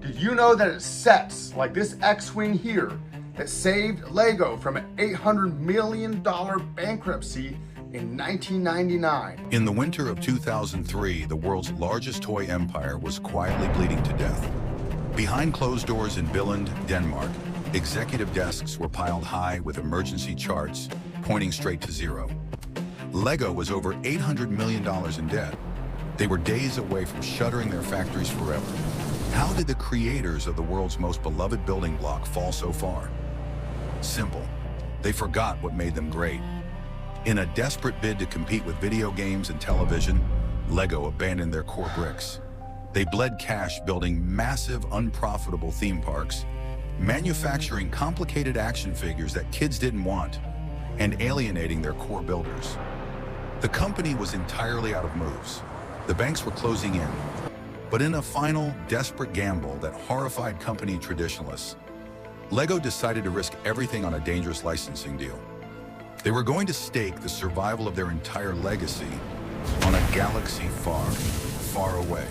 Did you know that it's sets like this X-Wing here that saved Lego from an $800 million bankruptcy in 1999? In the winter of 2003, the world's largest toy empire was quietly bleeding to death. Behind closed doors in Billund, Denmark, executive desks were piled high with emergency charts pointing straight to zero. Lego was over $800 million in debt. They were days away from shuttering their factories forever. How did the creators of the world's most beloved building block fall so far? Simple. They forgot what made them great. In a desperate bid to compete with video games and television, Lego abandoned their core bricks. They bled cash building massive, unprofitable theme parks, manufacturing complicated action figures that kids didn't want, and alienating their core builders. The company was entirely out of moves. The banks were closing in. But in a final, desperate gamble that horrified company traditionalists, Lego decided to risk everything on a dangerous licensing deal. They were going to stake the survival of their entire legacy on a galaxy far, far away.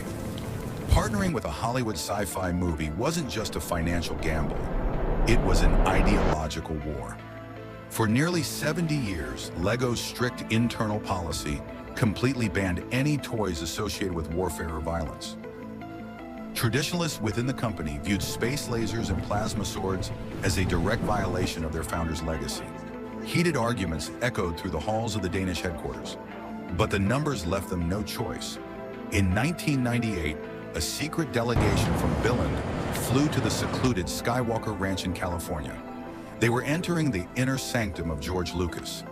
Partnering with a Hollywood sci-fi movie wasn't just a financial gamble. It was an ideological war. For nearly 70 years, Lego's strict internal policy completely banned any toys associated with warfare or violence. Traditionalists within the company viewed space lasers and plasma swords as a direct violation of their founder's legacy. Heated arguments echoed through the halls of the Danish headquarters, but the numbers left them no choice. In 1998, a secret delegation from Billund flew to the secluded Skywalker Ranch in California. They were entering the inner sanctum of George Lucas.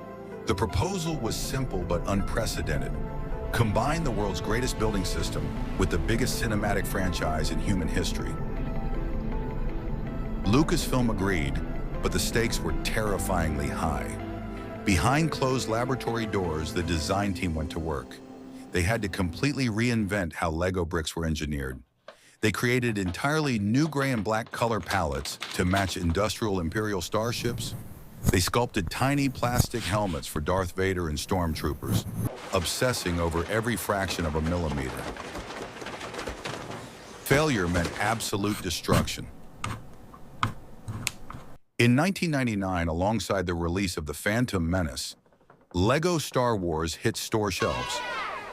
The proposal was simple but unprecedented. Combine the world's greatest building system with the biggest cinematic franchise in human history. Lucasfilm agreed, but the stakes were terrifyingly high. Behind closed laboratory doors, the design team went to work. They had to completely reinvent how Lego bricks were engineered. They created entirely new gray and black color palettes to match industrial Imperial starships. They sculpted tiny plastic helmets for Darth Vader and stormtroopers, obsessing over every fraction of a millimeter. Failure meant absolute destruction. In 1999, alongside the release of The Phantom Menace, Lego Star Wars hit store shelves.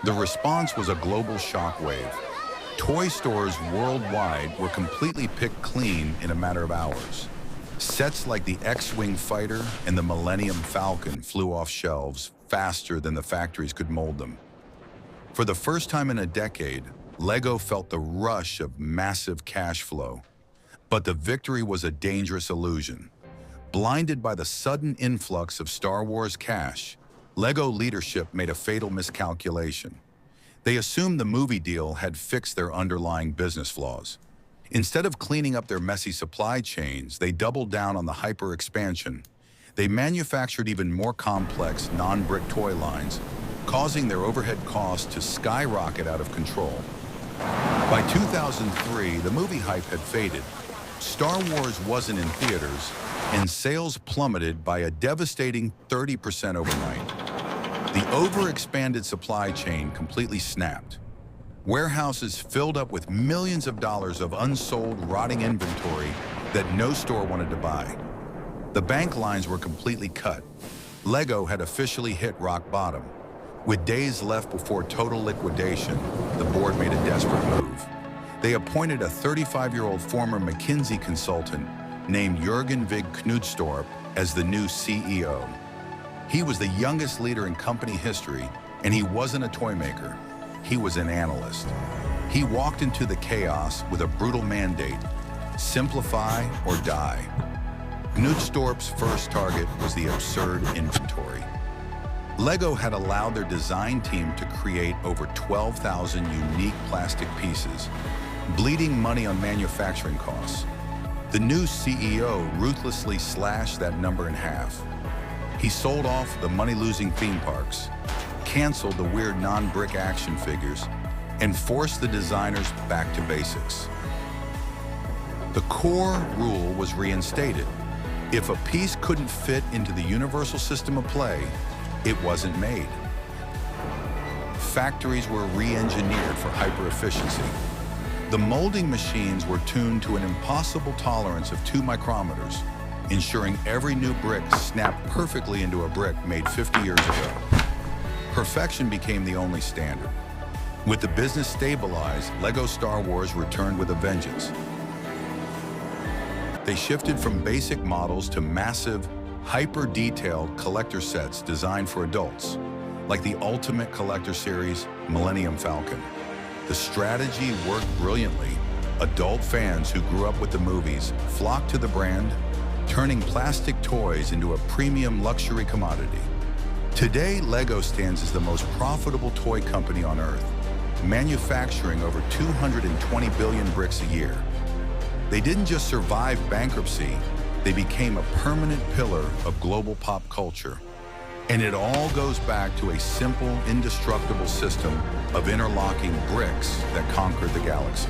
The response was a global shockwave. Toy stores worldwide were completely picked clean in a matter of hours. Sets like the X-Wing fighter and the Millennium Falcon flew off shelves faster than the factories could mold them. For the first time in a decade, Lego felt the rush of massive cash flow. But the victory was a dangerous illusion. Blinded by the sudden influx of Star Wars cash, Lego leadership made a fatal miscalculation. They assumed the movie deal had fixed their underlying business flaws. Instead of cleaning up their messy supply chains, they doubled down on the hyper-expansion. They manufactured even more complex, non-brick toy lines, causing their overhead costs to skyrocket out of control. By 2003, the movie hype had faded. Star Wars wasn't in theaters, and sales plummeted by a devastating 30% overnight. The overexpanded supply chain completely snapped. Warehouses filled up with millions of dollars of unsold, rotting inventory that no store wanted to buy. The bank lines were completely cut. Lego had officially hit rock bottom. With days left before total liquidation, the board made a desperate move. They appointed a 35-year-old former McKinsey consultant named Jørgen Vig Knudstorp as the new CEO. He was the youngest leader in company history, and he wasn't a toy maker. He was an analyst. He walked into the chaos with a brutal mandate: simplify or die. Knudstorp's first target was the absurd inventory. Lego had allowed their design team to create over 12,000 unique plastic pieces, bleeding money on manufacturing costs. The new CEO ruthlessly slashed that number in half. He sold off the money-losing theme parks, canceled the weird non-brick action figures, and forced the designers back to basics. The core rule was reinstated. If a piece couldn't fit into the universal system of play, it wasn't made. Factories were re-engineered for hyper-efficiency. The molding machines were tuned to an impossible tolerance of 2 micrometers, ensuring every new brick snapped perfectly into a brick made 50 years ago. Perfection became the only standard. With the business stabilized, LEGO Star Wars returned with a vengeance. They shifted from basic models to massive, hyper-detailed collector sets designed for adults, like the Ultimate Collector Series Millennium Falcon. The strategy worked brilliantly. Adult fans who grew up with the movies flocked to the brand, turning plastic toys into a premium luxury commodity. Today, LEGO stands as the most profitable toy company on Earth, manufacturing over 220 billion bricks a year. They didn't just survive bankruptcy, they became a permanent pillar of global pop culture. And it all goes back to a simple, indestructible system of interlocking bricks that conquered the galaxy.